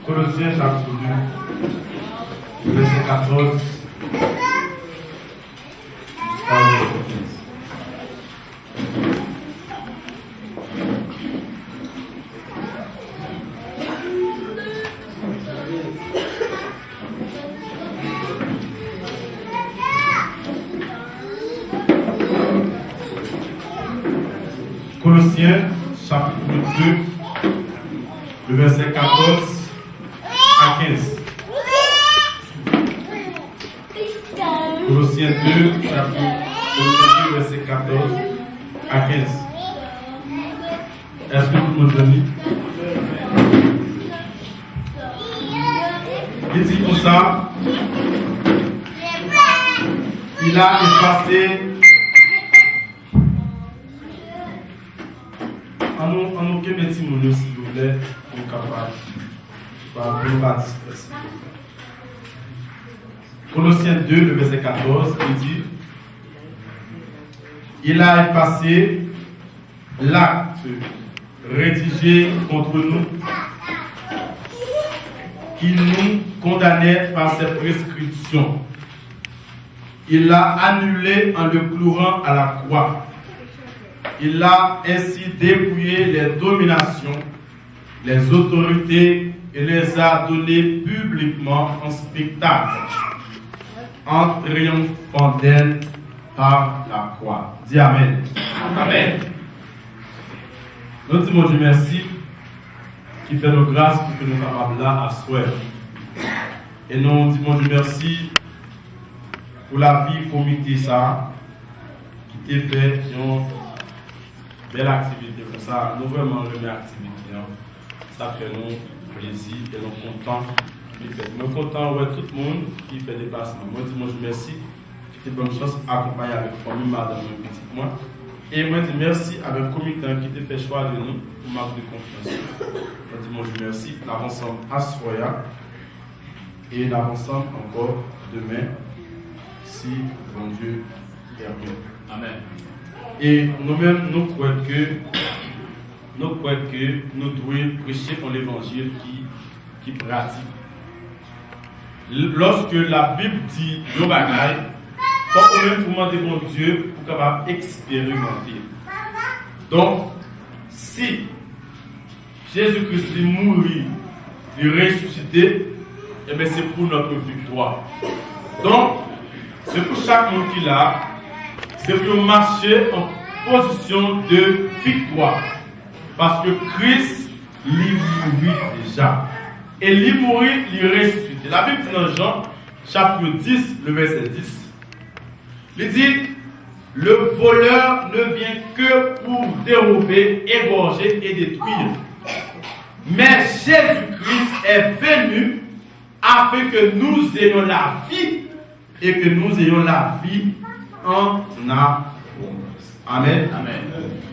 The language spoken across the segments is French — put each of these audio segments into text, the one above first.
Colossiens chapitre 2, verset 14 jusqu'à verset 15. Colossiens chapitre 2, le verset 14 à 15. Colossiens 2, chapitre 2, verset 14 à 15. Est-ce que vous me donnez? Il dit comme ça. Il a effacé. En nous que petit mon s'il vous plaît, pour capable pas distress. Colossiens 2, le verset 14, il dit: il a effacé l'acte rédigé contre nous, qui nous condamnait par ses prescriptions. Il l'a annulé en le clouant à la croix. Il a ainsi dépouillé les dominations, les autorités et les a données publiquement en spectacle, en triomphant d'elles par la croix. Dis Amen. Amen. Nous disons Dieu merci qui fait nos grâces pour que nous soyons capables là à souhait. Et nous disons Dieu merci pour la vie comité ça qui t'a fait une belle activité comme ça. Nous vraiment remercions l'activité. Ça fait nous plaisir et nous sommes contents. Nous sommes contents de tout le monde qui fait des déplacements. Moi, dis-moi, je remercie. J'ai bonne chance accompagné avec la famille, madame et petit moi. Et moi, dis merci avec le comité qui t'a fait choix de nous pour marque de confiance. Moi, dis-moi, je remercie. Nous avançons à Soya et nous avançons encore demain si bon Dieu permet. Amen. Et nous-mêmes, nous croyons que nous devons prêcher pour l'évangile qui pratique. Lorsque la Bible dit nos bagailles, il faut même demander mon Dieu pour capable expérimenter. Donc, si Jésus-Christ est mort, il est ressuscité, eh bien c'est pour notre victoire. Donc, c'est pour chaque monde qui l'a, c'est pour marcher en position de victoire. Parce que Christ, il mourit déjà. Et il mourit, il ressuscité. La Bible dit dans Jean, chapitre 10, le verset 10. Il dit, le voleur ne vient que pour dérober, égorger et détruire. Mais Jésus-Christ est venu afin que nous ayons la vie et que nous ayons la vie en abondance. Amen. Amen.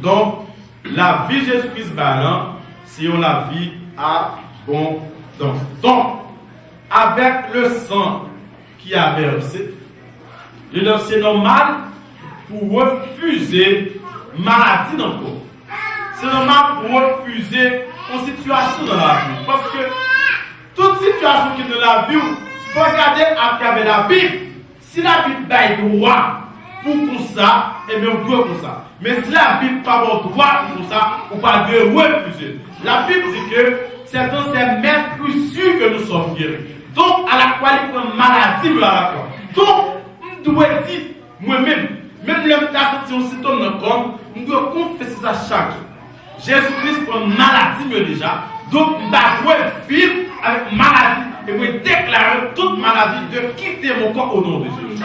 Donc, la vie Jésus-Christ balan, c'est la vie abondante. Donc, avec le sang qui a versé, c'est normal pour refuser maladie dans le corps. C'est normal pour refuser une situation dans la vie. Parce que toute situation qui est dans la vie, il faut regarder à travers la Bible. Si la Bible baille droit pour ça, eh bien on doit pour ça. Mais si la Bible pas bon droit pour ça, on pas de refuser. La Bible dit que c'est dans ces mêmes sûr que nous sommes guéris. Donc à la qualité de maladie de la croix. Donc on doit dire moi-même, même le cas si on se tourne dans le corps, on doit confesser ça chaque jour. Jésus-Christ prend maladie déjà. Donc on doit vivre avec maladie. Et vous déclarer toute maladie de quitter mon corps au nom de Jésus.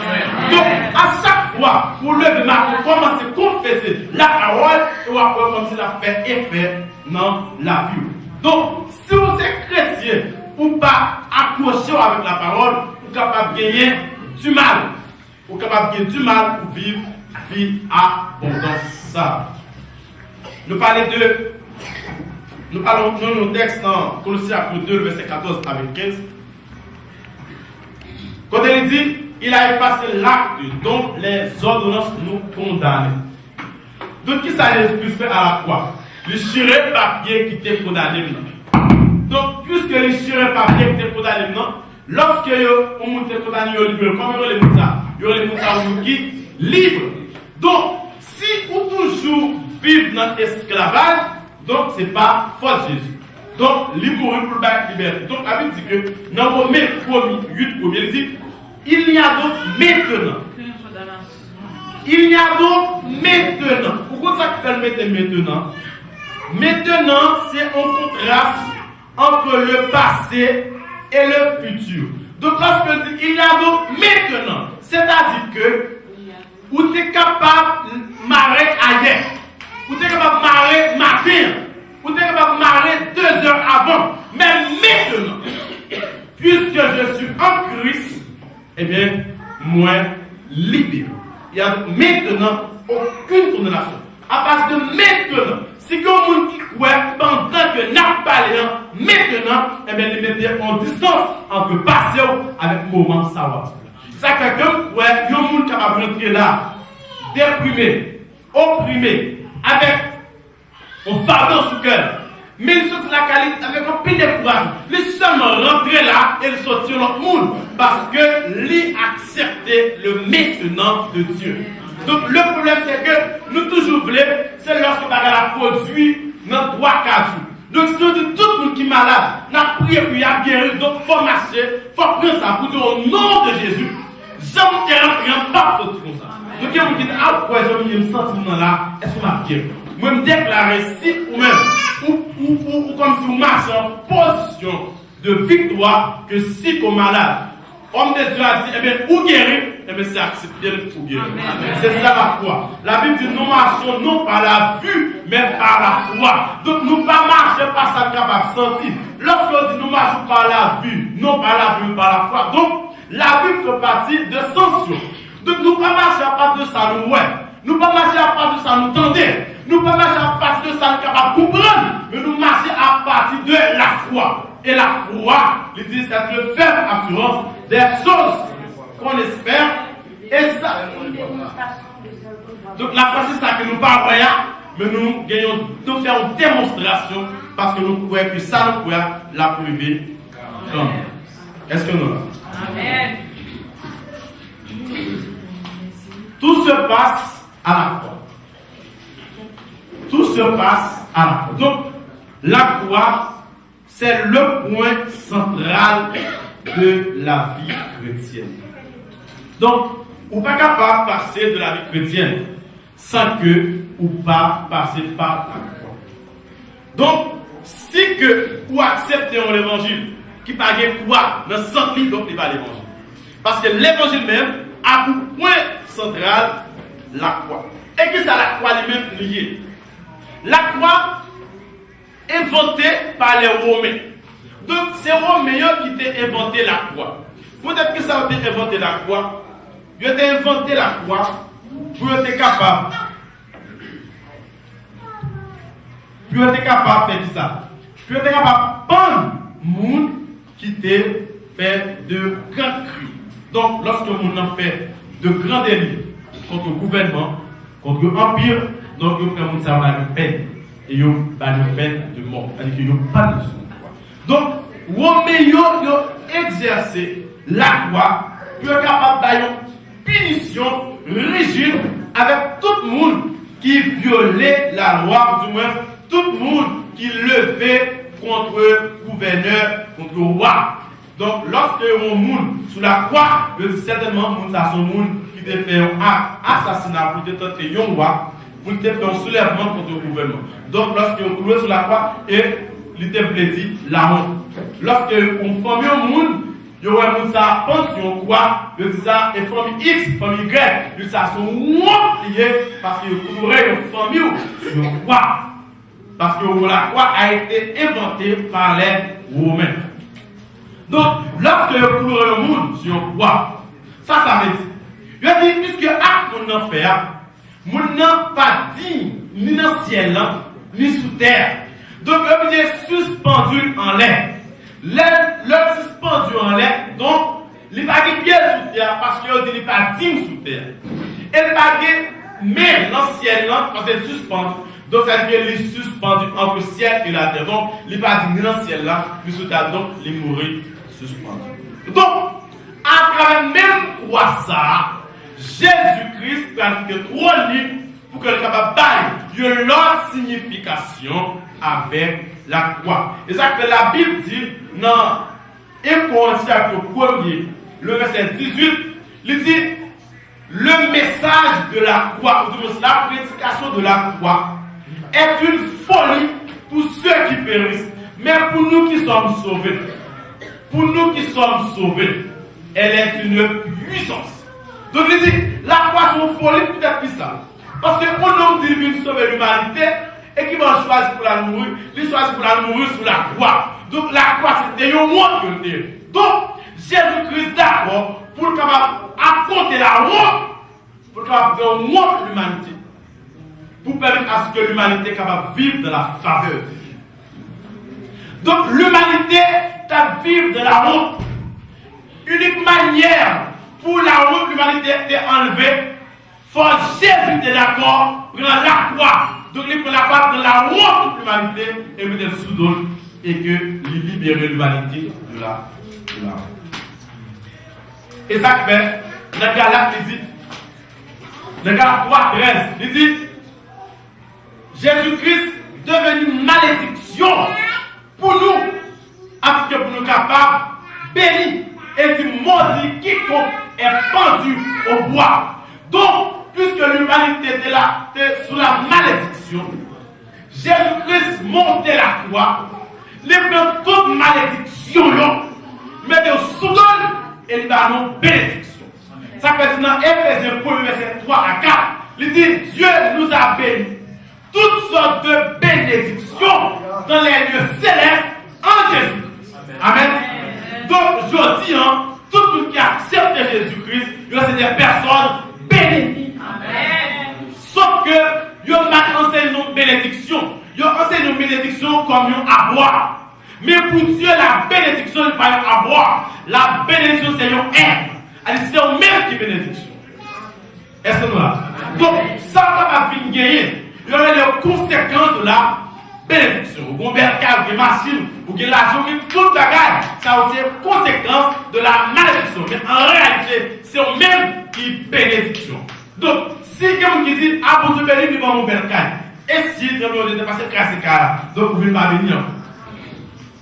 Donc, à chaque fois, pour lever ma main, commencez à confesser la parole et après, comme si la fait effet dans la vie. Donc, si vous êtes chrétien, ou pas accroché avec la parole, vous êtes capable de gagner du mal. Vous êtes capable de gagner du mal pour vivre vie abondance. Nous parlons de nos textes dans Colossiens 2, verset 14 avec 15. Quand il dit, il a effacé l'acte dont les ordonnances nous condamnent. Donc, qui ça Jésus fait à la croix? Le chiré papier qui t'est condamné. Donc, puisque les chirurgiens papier étaient condamnés, lorsque on monte condamné libre, comme il y a les moutards qui libres. Donc, si vous toujours vivez dans l'esclavage, donc ce n'est pas faute Jésus. Donc, il mourut pour la liberté. Donc, la Bible dit que dans Romains 8, il dit il y a donc maintenant. Il y a donc maintenant. Pourquoi ça fait le maintenant? Maintenant, c'est un contraste entre le passé et le futur. Donc, lorsque dit il y a donc maintenant, c'est-à-dire que vous êtes capable de marrer ailleurs, vous êtes capable de marrer matin, vous êtes capable de marrer 2 heures avant, mais maintenant, puisque je suis en Christ, eh bien, moi, libéré. Il n'y a maintenant aucune condamnation. À partir de maintenant, si quelqu'un qui croit pendant que n'a pas maintenant, eh bien, il met en distance entre le passé avec le moment savoir. Ça fait que il y a un monde capable de rentrer là, déprimé, opprimé, avec un fardeau sous cœur. Mais il sort de la qualité avec un peu de courage. Il seulement rentrer là et il sort sur l'autre monde parce que lui accepter le maintenant de Dieu. Donc le problème c'est que nous toujours voulons, c'est lorsque nous avons produit dans 3-4 jours. Donc si on dit tout le monde qui est malade, n'a prié puis il a guéri, donc il faut marcher, il faut prendre ça pour dire au nom de Jésus. Jamais rien pas comme ça. Donc il y a qui dit ah pourquoi je me sens là, est-ce qu'on m'a guéri? Moi me déclarer si ou même ou comme si vous marchez en position de victoire que si comme malade. Homme de Dieu a dit, eh bien, ou guérir, eh bien, c'est accepter le tout guérir. C'est ça la foi. La Bible dit, nous marchons non par la vue, mais par la foi. Donc, nous ne marchons pas ça capable de sentir. Lorsqu'on dit, nous marchons par la vue, non par la vue, mais par la foi. Donc, la vue fait partie de sanction. Donc, nous ne marchons pas de ça, nous, ouais. Nous ne marchons pas de ça, nous tendez. Nous ne marchons pas de ça, nous capable de comprendre. Mais nous marchons à partir de la foi. Et la foi, il dit, c'est le ferme assurance des choses qu'on espère. Et ça. Donc la foi, c'est ça que nous parlons, mais nous gagnons, nous faisons une démonstration parce que nous croyons que ça nous croyons la privée. Est-ce que nous Amen. Tout se passe à la croix. Tout se passe à la croix. Donc, la croix, c'est le point central de la vie chrétienne. Donc, on n'est pas capable de passer de la vie chrétienne sans que ou pas passer par la croix. Donc, si que vous acceptez l'évangile qui n'a pas de croix dans le centre, donc il n'est pas l'évangile. Parce que l'évangile même a pour point central la croix. Et que ça la croix lui-même liée. La croix inventée par les Romains. Donc c'est les Romains qui ont inventé la croix. Peut-être que ça a été inventé la croix. Ils ont inventé la croix pour être capable. Pour être capable de faire ça. Pour être capable de prendre le monde qui était fait de grands crimes. Donc lorsque le monde a fait de grands délits contre le gouvernement, contre l'empire, donc il y a une peine. Et il y a une peine de mort. C'est-à-dire qu'il n'y a pas de sous. Donc, Roméo a exercé la croix pour être capable d'avoir une punition rigide avec tout le monde qui violait la loi, du moins tout le monde qui levait contre le gouverneur, contre le roi. Donc, lorsque on monde sous la croix, certainement, ça sont monde qui a fait un assassinat pour tenter un roi, pour faire un soulèvement contre le gouvernement. Donc, lorsque on clouait sur la croix, et il te dit la honte. Lorsque on forme un monde, il y aura un monde ça pension quoi, il dit ça, et famille X, famille Y, il dit ça sont liés parce qu'il y aurait une famille sur la croix. Parce que la croix a été inventée par les Romains. Donc, lorsque vous coulez le monde sur une croix, ça veut dire. Je dis, puisque acte mon en fait, mon n'a pas digne, ni dans le ciel, ni sous terre. Donc, l'objet est suspendu en l'air. L'homme suspendu en l'air, donc, il n'est pas pied sous terre parce qu'il n'est pas digne sous terre. Il n'est pas mais dans le ciel, parce qu'il est suspendu. Donc, ça veut dire qu'il est suspendu entre le ciel et la terre. Donc, il n'est pas dit dans le ciel là, puis sous terre, donc, il est mort suspendu. Donc, à travers même quoi ça, Jésus-Christ a été trop libre pour qu'il soit capable d'avoir une autre signification avec la croix. Et ça que la Bible dit dans 1 Corinthiens chapitre 1er, le verset 18, il dit le message de la croix, ou la prédication de la croix, est une folie pour ceux qui périssent, mais pour nous qui sommes sauvés, elle est une puissance. Donc il dit, la croix c'est une folie peut-être plus ça. Parce que pour nous divin sauver l'humanité, et qui va choisir pour la mourir, il choisit pour la mourir sur la croix. Donc la croix c'était un monde que Dieu. Donc Jésus-Christ d'accord pour capable affronter la honte, pour capable faire honte l'humanité, pour permettre à ce que l'humanité soit capable de vivre de la faveur de Dieu. Donc l'humanité doit vivre de la honte. Unique manière pour la honte l'humanité est enlevée, faut Jésus est d'accord pour la croix. Donc il prend la croix de la honte de l'humanité et mettre le sous d'eau et que il libère l'humanité de la honte. Et ça fait, dans le cas là, il dit, dans le cas 3:13, il dit, Jésus-Christ devenu malédiction pour nous, afin que pour nous capables, bénis et du maudit quiconque est pendu au bois. Donc, puisque l'humanité était là, sous la malédiction, Jésus-Christ montait la croix, les prend toute malédiction, mettez au sous et il va nous bénédiction. Ça fait dans Éphésiens 1, verset 3 à 4, il dit Dieu nous a bénis toutes sortes de bénédictions dans les lieux célestes en Jésus. Amen. Donc, je dis, tout le monde qui accepte Jésus-Christ, c'est des personnes bénies. Amen. Sauf que, ils enseignent une bénédiction. Ils enseignent une bénédiction comme un avoir. Mais pour Dieu, la bénédiction n'est pas un avoir. La bénédiction, c'est un être. C'est un même qui bénédiction. Est-ce que nous là? Donc, ça va venir gagner. Il y aura les conséquences de la bénédiction. Vous avez des machines, vous avez l'argent, tout le bagage. Ça a aussi une conséquence de la malédiction. Mais en réalité, c'est eux même qui bénédiction. Donc, si quelqu'un qui dit, ah, pour te bénir, il va mon bel caille. Et si tu veux dépasser classer là, donc vous ne pouvez pas venir.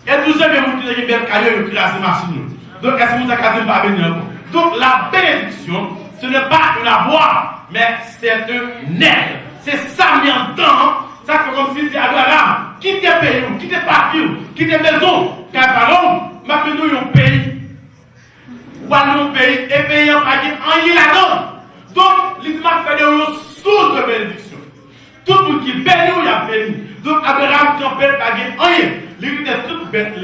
Et tout ça, vous qui avez bel caille, vous classer machine. Donc, est-ce que vous avez pas venir? Donc, la bénédiction, ce n'est pas une avoir, mais c'est un aide. C'est ça mis en temps. Ça fait comme si tu à Abraham, quitte pays, quitte parti, quitte maison, car par maintenant nous un pays. Ou un pays, et pays en pas en là-dedans. Donc, l'islam fait une source de bénédiction. Tout le monde qui bénit, il a béni. Donc, Abraham, qui en paye, pas rien. Il était tout bête,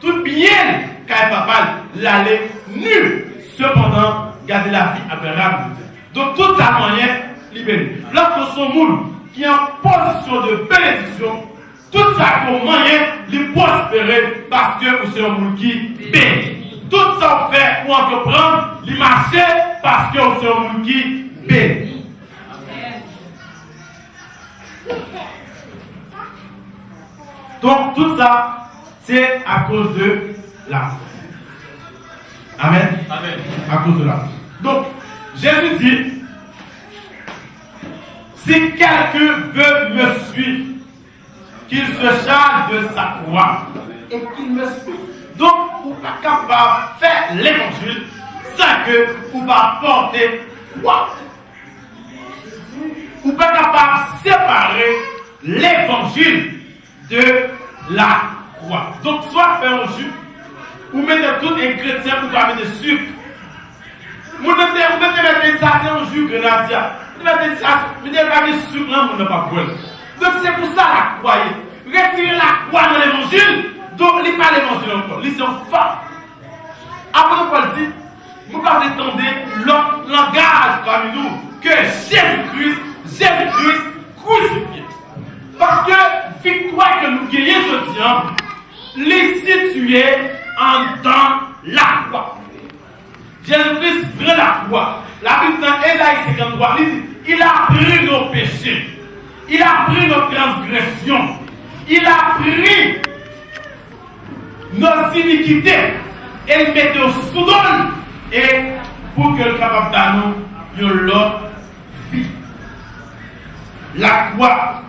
tout bien, car papa l'allait nu. Cependant, gardez la vie, Abraham. Donc, toute sa manière, il bénit. Lorsque son monde, qui est en position de bénédiction, tout ça pour moyen de prospérer parce que vous êtes un monde qui bénit. Tout ça fait pour entreprendre, les marcher parce que vous êtes un monde qui bénit. Donc tout ça, c'est à cause de la Amen. Amen. À cause de la Donc, Jésus dit, si quelqu'un veut me suivre, qu'il se charge de sa croix et qu'il me suive. Donc, vous n'êtes pas capable de faire l'évangile sans que vous ne porter croix. Vous n'êtes pas capable de séparer l'évangile de la croix. Donc, soit faire un jus, ou mettez tout un chrétien pour pas mettre sucre. Vous mettez ça, c'est un jus grenadier. Vous mettez ça, vous mettez pas de sucre là, vous ne pas boire. Donc, c'est pour ça la croix. Retirer la croix dans l'évangile, donc il n'est pas l'évangile encore. Il c'est un fait. Après, Paul dit, vous pouvez entendre l'autre langage parmi nous que Jésus-Christ crucifié. Parce que victoire que nous gagnons aujourd'hui, les situer en dans la croix. Jésus-Christ prend la croix. La Bible dans Ésaïe 53, il dit, il a pris nos péchés. Il a pris nos transgressions. Il a pris nos iniquités. Et il mettait au sous-don. Et pour que le capable de nous, l'autre vie. La croix,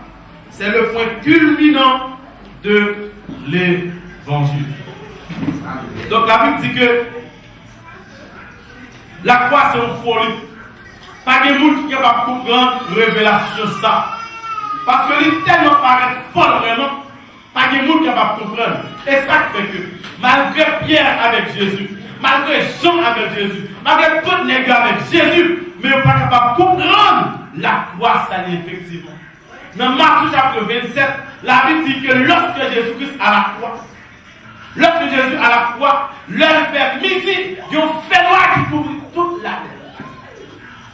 c'est le point culminant de l'évangile. Donc la Bible dit que la croix c'est une folie. Pas de monde qui est capable de comprendre révélation ça. Parce que il tellement paraît folle vraiment. Pas de monde qui est capable de comprendre. Et ça fait que malgré Pierre avec Jésus, malgré Jean avec Jésus, malgré tous les gars avec Jésus, mais on n'est pas capable de comprendre la croix ça est effectivement. Dans Matthieu chapitre 27, la Bible dit que lorsque Jésus-Christ à la croix, lorsque Jésus à la croix, l'heure vers midi, il y a un fait noir qui couvre toute la terre.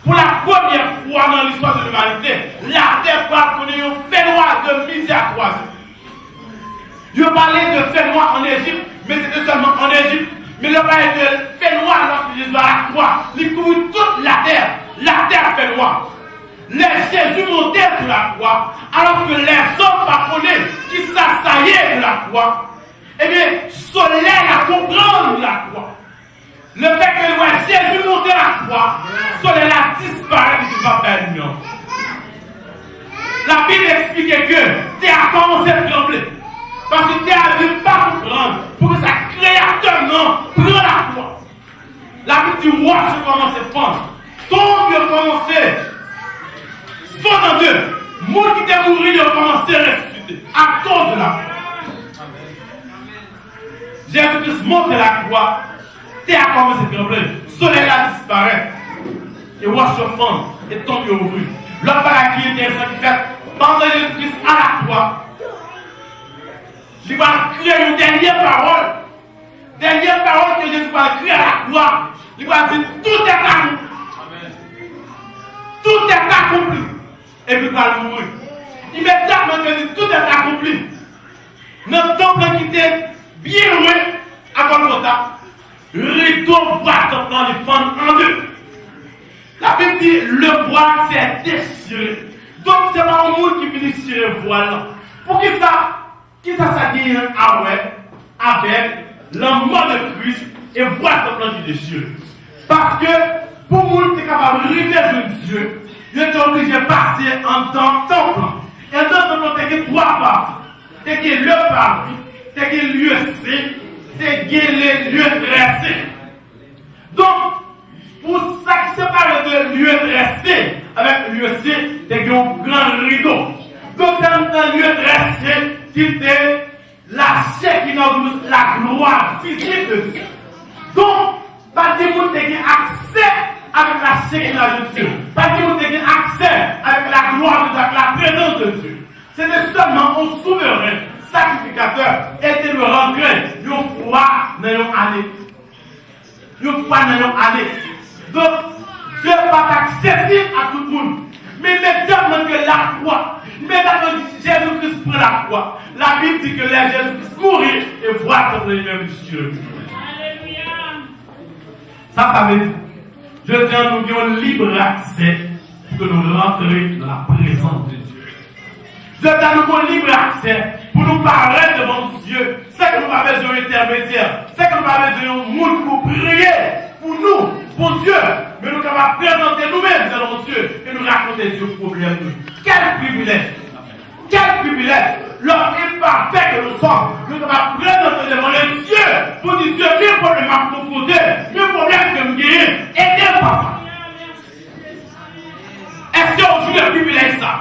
Pour la première fois dans l'histoire de l'humanité, la terre va connaître un fait noir de midi à 3 heures. Il parlait de fait noir en Égypte, mais c'était seulement en Égypte. Mais il parlait de fait noir lorsque Jésus à la croix. Il couvre toute la terre fait noir. Les Jésus montait sur la croix, alors que les hommes partenaient qui s'assaillaient de la croix. Eh bien, soleil a compris la croix. Le fait que Jésus montait la croix, soleil a disparu du papa de nous. La Bible expliquait que terre a commencé à trembler. Parce que terre ne veut pas comprendre pour que sa créateur prenne la croix. La Bible dit, roi, je commence à fondre. Tombe, je commence fondre en deux. Moi qui t'ai mouru, je commence à ressusciter. À cause de la croix. Jésus-Christ monte la croix, terre a commencé à trembler, soleil a disparu, et roi se fond, et tombe ouvert. L'homme par qui est intéressant qui fait, pendant Jésus-Christ à la croix, il va crier une dernière parole que Jésus va crier à la croix. Il va dire tout est accompli. Tout est accompli. Et puis il va mourir. Immédiatement, il dit tout est accompli. Notre temple qui était bien loin à Golgotha, rideau va dans les fentes en deux. La Bible dit le voile s'est déchiré. Donc c'est pas un monde qui finit tirer le voile. Pour qui ça dit avec la mort de Christ et voir ton plan qui déchire. Parce que pour nous être capable de arriver de Dieu, il est obligé de passer en temps plan. Et dans ton plan, tu as trois parties. Tu as le parti, tu as le lieu C, tu as le lieu dressé. Donc, pour ça qui sépare de lieu dressé avec le lieu C, tu as un grand rideau. Donc, c'est un lieu dressé qui était la chair qui inaugure la gloire physique de Dieu. Donc, pas de monde qui a accès avec la chair qui inaugure Dieu. Pas de monde qui a accès avec la gloire de Dieu, avec la présence de Dieu. C'était seulement un souverain sacrificateur était de rentrer une fois dans une année. Une fois dans une année. Donc, Dieu n'est pas accessible à tout le monde. Mais immédiatement que la croix, immédiatement que Jésus-Christ prend la croix, la Bible dit que Jésus-Christ mourit et voit comme lui-même Dieu. Ça veut dire, je dis à nous avons libre accès pour que nous rentrions dans la présence de Dieu. Je dis à nous avons libre accès pour nous parler devant Dieu. C'est que nous n'avons pas besoin d'intermédiaire. C'est que nous n'avons pas besoin de monde pour prier pour nous, pour Dieu. Mais nous sommes capables de présenter nous-mêmes devant Dieu et nous raconter Dieu problème. Quel privilège! Quel privilège! L'homme imparfait que nous sommes, nous sommes capables de présenter devant le Dieu pour dire Dieu, mes problèmes à confronter, mes problèmes que nous gagnons, aidez papa. Est-ce qu'aujourd'hui le privilège ça?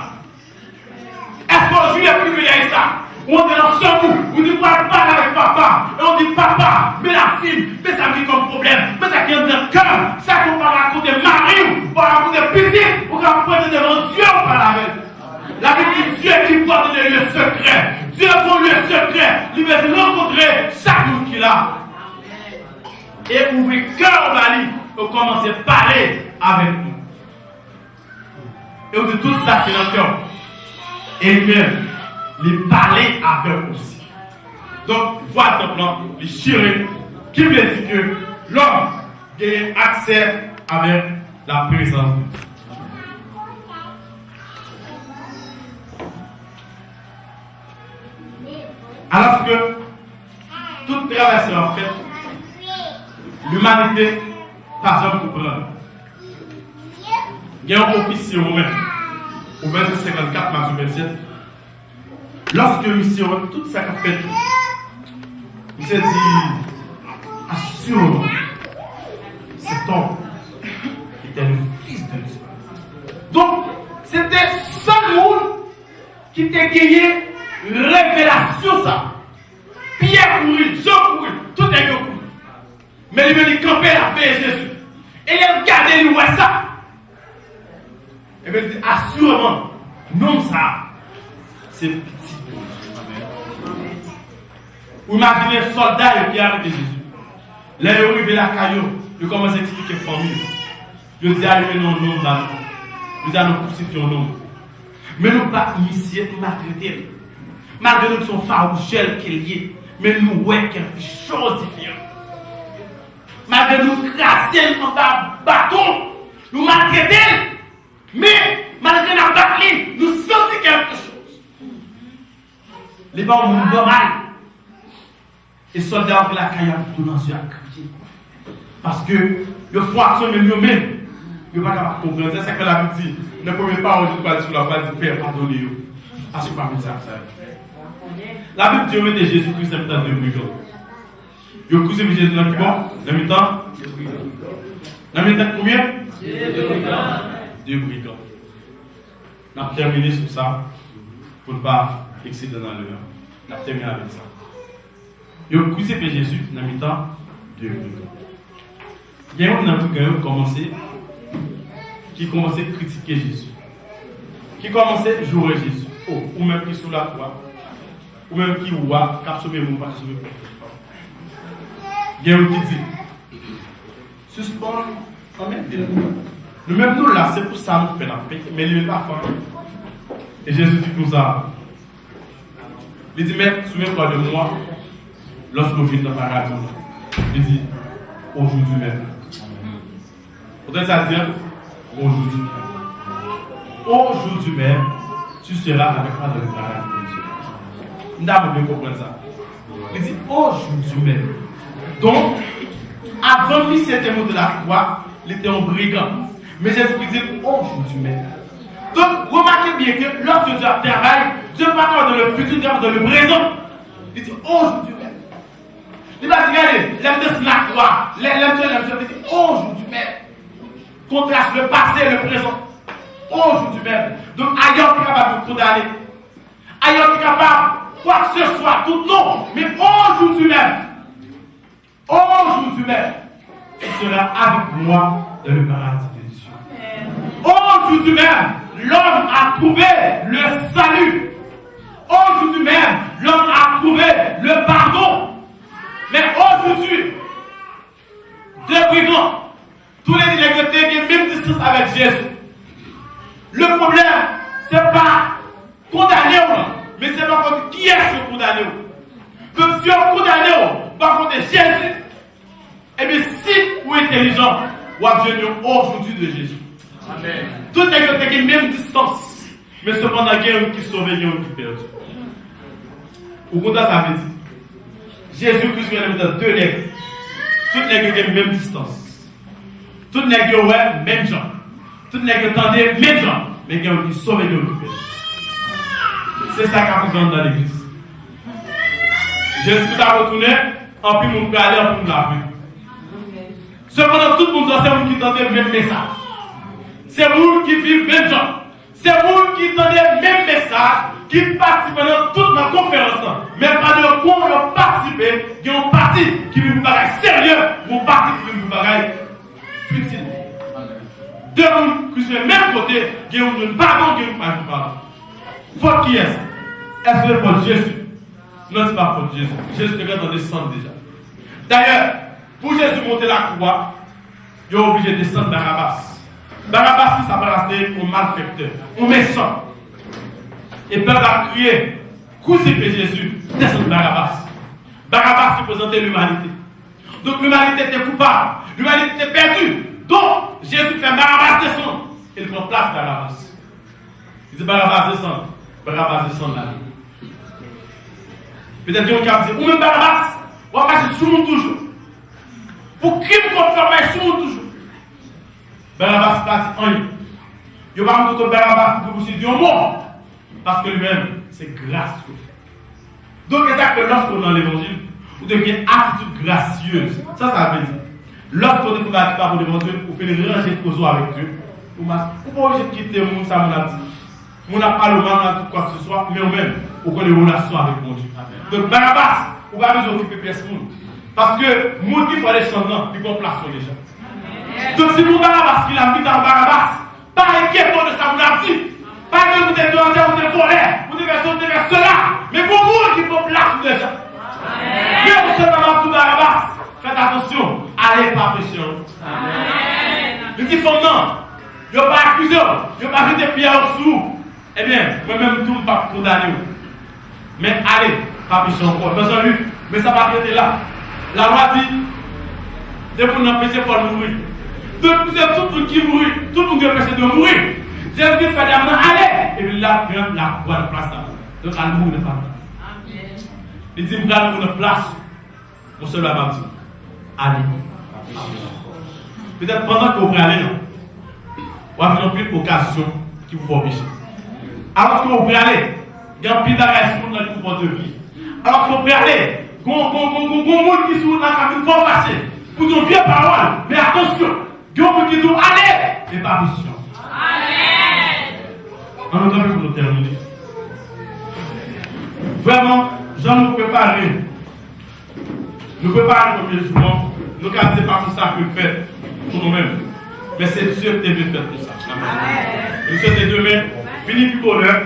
Est-ce qu'aujourd'hui le privilège ça? On est dans ce bout, on dit pas avec papa, et on dit papa, mais la fille, mais ça vient comme problème, mais ça vient d'un cœur, ça qu'on va raconter mari, ou va raconter petit, ou qu'on va présenter devant Dieu, on parle avec. La Bible dit Dieu qui porte des lieux secrets, Dieu pour lieu secret, il veut se rencontrer chaque jour qu'il a. Et ouvrir cœur au mari, pour commencer à parler avec nous. Et on dit tout ça qui est dans le cœur. Et même, les parler avec aussi. Donc, voilà ton plan, les chirer, qui veut dire que l'homme a accès avec la présence de Dieu. Alors que toute traversée en fait, l'humanité pas jamais comprendre. Il y a un officier romain, au verset 54, Matthieu 27. Lorsque monsieur tout ça qu'a fait, il s'est dit, assurément, cet homme était le Fils de Dieu. Donc, c'était seul monde qui t'a gagné révélation ça. Pierre courit, Jean courit, tout est couru. Mais il veut camper la paix de Jésus. Et il a regardé lui ouais ça. Et il dit assurément, non ça, c'est petit. Vous imaginez un soldat qui a arrêté Jésus. Là, il est arrivé la caillou, il commence à expliquer la famille. Il dit arrivé non, non, non. Nous allons crucifier un homme. Mais nous ne pas initier, nous maltraiter. Malgré nous son farouchel qu'il y est, mais nous ouais quelque chose de différent. Malgré nous crasser dans un bâton, nous maltraiter. Mais malgré nous battre, nous sentons quelque chose. Les gens ont normal. Et les soldats ont la caillou tout dans yeux à crier. Parce que le foison même eux-mêmes. Je ne peux pas comprendre. C'est ce que la Bible dit. Ne pouvez pas aujourd'hui sur la voie du Père, pardonnez-vous. Parce que pas comme ça. La Bible dit que Jésus-Christ est dans deux brigands. Il a crucifié Jésus dans qui bon? Dans le temps? Dans le temps combien? Deux brigands. On a terminé sur ça pour ne pas excéder dans l'heure. On a terminé avec ça. Il a crucifié Jésus dans le temps deux brigands. Il y a un homme qui a commencé qui commençait à critiquer Jésus, qui commençait à jouer Jésus, ou même qui sous la croix, ou même qui voit, qui a sauvé ou pas sauvé. Il y a un qui dit, suspend, quand même, nous même nous là, c'est pour ça nous fait la paix, mais il n'est pas fort. Et Jésus dit comme ça, il dit, mais souviens-toi de moi, lorsque nous venons dans le paradis. Il dit, aujourd'hui même. Peut-être ça veut dire, aujourd'hui même, tu seras avec moi dans le paradis de Dieu. Nous avons bien compris ça. Il dit aujourd'hui même. Donc, avant lui, c'était mot de la croix, il était un brigand. Mais Jésus dit aujourd'hui même. Donc, remarquez bien que lorsque Dieu travaille, Dieu ne parle pas dans le futur, dans le présent. Il dit aujourd'hui même. Il va dire, regardez, l'aime de la croix, l'aime il dit aujourd'hui même. Contraste le passé et le présent. Aujourd'hui même. Donc, ailleurs qui est capable de condamner. Ailleurs qui est capable, quoi que ce soit, tout non. Mais aujourd'hui même. Aujourd'hui même. Tu seras avec moi dans le paradis de Dieu. Aujourd'hui même. L'homme a trouvé le salut. Aujourd'hui même. L'homme a trouvé le pardon. Mais aujourd'hui, deux brigands. Tous les négociés qui ont même distance avec Jésus. Le problème, ce n'est pas condamner, mais c'est pas contre qui est-ce condamné. Donc si on condamne par contre Jésus, eh bien si vous êtes intelligent, vous avez besoin aujourd'hui de Jésus. Amen. Tous les négociés qui ont même distance, mais cependant il y a un qui sauve et il y a un qui perd. Au contraire, ça veut dire Jésus-Christ vient de mettre deux nègres. Tous les nègres qui ont même distance. Tout le monde ouais, même gens. Tout le monde tendait, même gens. Mais il y a qui sauve et qui perd. C'est ça qu'on fait dans l'église. Jésus a retourné, en plus, on peut aller en plus la rue. Cependant, tout le monde, c'est vous qui tendez le même message. C'est vous qui vivez même gens. C'est vous qui tendez le même message, qui participent dans toute la conférence. Mais pas de quoi on participe, il y a un parti qui veut vous parler sérieux, un parti qui veut vous parler utile. Deux mondes qui sont du même côté, qui ont un pardon, qui ont un pardon. Faute qui est-ce? Est-ce que c'est faute Jésus? Non, ce n'est pas faute Jésus. Jésus est dans le descendre déjà. D'ailleurs, pour Jésus monter la croix, il est obligé de descendre Barabbas. Barabbas, ça va rester un malfaiteur, un méchant. Et le peuple a crié, crucifiez Jésus, descendre Barabbas. Barabbas représentait l'humanité. Donc l'humanité était coupable, l'humanité était perdue. Donc Jésus fait Barabbas descendre. Il prend place Barabbas. Il dit Barabbas descend. Barabbas descend là. Peut-être qu'il y a un qui dit, ou même Barabas, on va passer sous nous toujours. Pour crime confirmé sous nous toujours. Barabas pas dit rien. Il n'y a pas de Barabas pour vous dire mort. Parce que lui-même, c'est grâce qu'il fait. Donc, c'est ça que lorsqu'on est dans l'évangile, vous devez une attitude gracieuse. Ça veut dire. Lorsqu'on est par pour l'évangile, vous faites une rangée de causes avec Dieu. Vous ne pouvez pas obligé de quitter le monde, ça m'a dit. On n'a pas le mal dans quoi que ce soit, mais même, vous avez des relations avec mon Dieu. Donc, Barabas, vous ne pouvez pas occuper personne. Parce que le monde qui fait les changements, il va placer les gens. Donc, si vous Barabas, qui l'a mis dans Barabas, pas inquiétant de ça, vous l'a dit. Pas que vous êtes danger, vous êtes volé, vous devez sauter vers cela. Mais pour vous qui peut placer les gens. Mais vous savez pas tout Barabas, faites attention, allez pas pécher. Les petits font non, ils n'ont pas accusé, ils n'ont pas jeté pierre au sous. Eh bien, moi-même, tout ne pas condamné. Mais allez, pas pécher encore. Mais ça va être là. La loi dit, dès qu'on a péché, il faut mourir. Donc, c'est tout le monde qui mourit, tout le monde qui a péché de mourir. Jésus fait d'abord allez, et puis là, il y a la voie de place. Donc, à nous, de pas. Il dit, nous avons une place. On se l'a dit. Allez. Peut-être pendant que vous allez, vous avez une plus occasion qui vous fait pécher. Alors que vous allez, il y a un pile d'arrêt dans le pouvoir de vie. Alors que vous allez, il y a un monde qui sont là, qui vont passer. Pour une vieille parole, mais attention, il y a un monde qui dit allez, et pas péché. En attendant pour nous terminer. Vraiment, Jean nous prépare. Nous préparons comme souvent. Nous ne disons pas pour ça que nous faisons pour nous-mêmes. Mais c'est Dieu qui devait faire tout ça. Amen. Nous souhaitons demain, fini plus bonheur.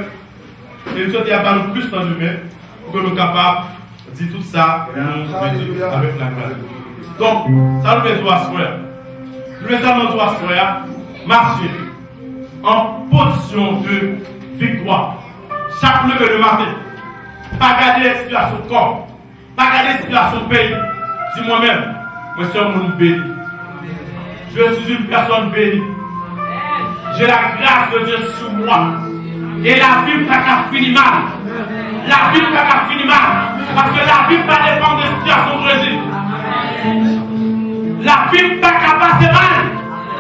Et nous souhaitons avoir plus de temps demain pour que nous soyons capables de dire tout ça avec la grâce. Donc, ça nous fait trois soeurs. Nous faisons trois soeurs marcher en position de victoire. Chaque lever le matin, pas garder la situation de corps, pas garder la situation de pays. Dis moi-même, moi je suis un monde béni. Je suis une personne bénie. J'ai la grâce de Dieu sur moi. Et la vie n'a qu'à finir mal. La vie n'a qu'à finir mal. Parce que la vie ne va pas dépendre de la situation de Jésus. La vie n'a qu'à passer mal.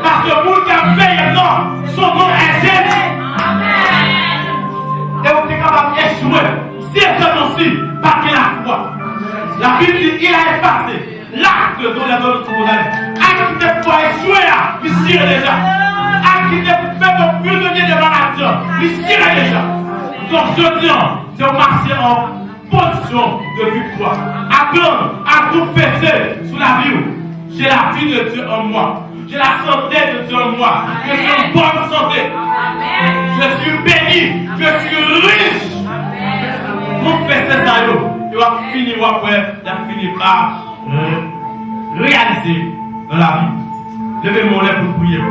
Parce que vous qui avez fait non, son nom est Jésus. Et vous êtes capable d'échouer. Si c'est aussi, par la foi. La Bible dit il a effacé l'acte de la donne de son acte qui te faut échouer là, il tire déjà. Acte qui te fait prisonnier de la nation, il tire déjà. Donc je dis, c'est marcher en position de victoire. Apprendre à confesser sous la vie. J'ai la vie de Dieu en moi. J'ai la santé de Dieu en moi. Je suis en bonne santé. Je suis béni. Je suis riche. Confessez ça, il va finir après, il va finir par réaliser dans la vie. Levez mon lèvre pour prier.